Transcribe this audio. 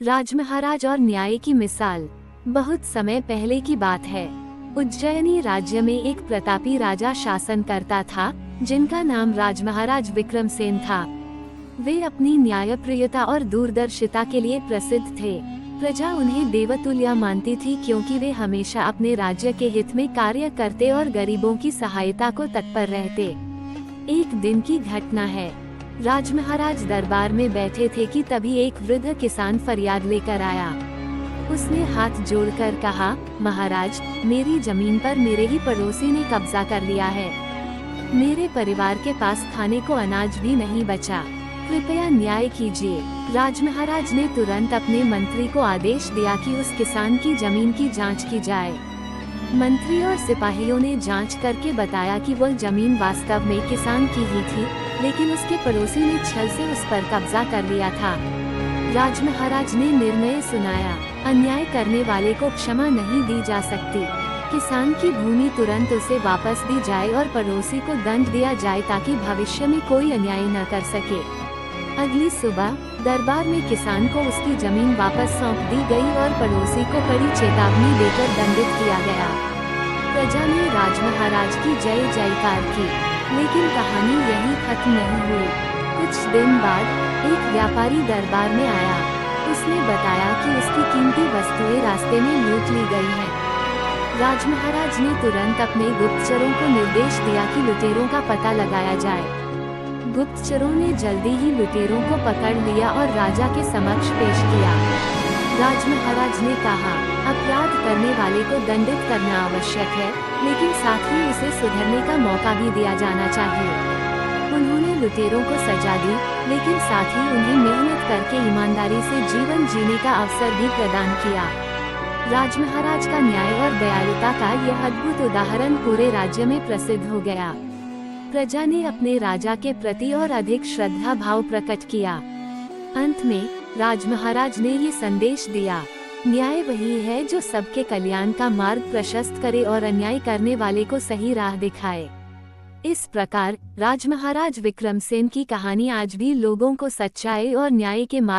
राजमहाराज और न्याय की मिसाल। बहुत समय पहले की बात है। उज्जैनी राज्य में एक प्रतापी राजा शासन करता था, जिनका नाम राजमहाराज विक्रमसेन था। वे अपनी न्यायप्रियता और दूरदर्शिता के लिए प्रसिद्ध थे। प्रजा उन्हें देवतुल्य मानती थी, क्योंकि वे हमेशा अपने राज्य के हित में कार्य करते और गरीबों की सहायता को तत्पर रहते। एक दिन की घटना है। राजमहाराज दरबार में बैठे थे कि तभी एक वृद्ध किसान फरियाद लेकर आया। उसने हाथ जोड़कर कहा, महाराज, मेरी जमीन पर मेरे ही पड़ोसी ने कब्जा कर लिया है। मेरे परिवार के पास खाने को अनाज भी नहीं बचा। कृपया न्याय कीजिए। राजमहाराज ने तुरंत अपने मंत्री को आदेश दिया कि उस किसान की जमीन की जांच की जाए। मंत्री और सिपाहियों ने जांच करके बताया कि वह जमीन वास्तव में किसान की ही थी, लेकिन उसके पड़ोसी ने छल से उस पर कब्जा कर लिया था। राजमहाराज ने निर्णय सुनाया, अन्याय करने वाले को क्षमा नहीं दी जा सकती। किसान की भूमि तुरंत उसे वापस दी जाए और पड़ोसी को दंड दिया जाए, ताकि भविष्य में कोई अन्याय न कर सके। अगली सुबह दरबार में किसान को उसकी जमीन वापस सौंप दी गई और पड़ोसी को कड़ी चेतावनी देकर दंडित किया गया। प्रजा ने राजमहाराज की जय जयकार की, लेकिन कहानी यही खत्म नहीं हुई। कुछ दिन बाद एक व्यापारी दरबार में आया। उसने बताया कि उसकी कीमती वस्तुएं रास्ते में लूट ली गई हैं। राजमहाराज ने तुरंत अपने गुप्तचरों को निर्देश दिया कि लुटेरों का पता लगाया जाए। गुप्तचरों ने जल्दी ही लुटेरों को पकड़ लिया और राजा के समक्ष पेश किया। राजमहाराज ने कहा, अपराध करने वाले को दंडित करना आवश्यक है, लेकिन साथ ही उसे सुधरने का मौका भी दिया जाना चाहिए। उन्होंने लुटेरों को सजा दी, लेकिन साथ ही उन्हें मेहनत करके ईमानदारी से जीवन जीने का अवसर भी प्रदान किया। राजमहाराज का न्याय और दयालुता का यह अद्भुत उदाहरण पूरे राज्य में प्रसिद्ध हो गया। प्रजा ने अपने राजा के प्रति और अधिक श्रद्धा भाव प्रकट किया। अंत में राजमहाराज ने ये संदेश दिया, न्याय वही है जो सबके कल्याण का मार्ग प्रशस्त करे और अन्याय करने वाले को सही राह दिखाए। इस प्रकार राजमहाराज विक्रमसेन की कहानी आज भी लोगों को सच्चाई और न्याय के मार्ग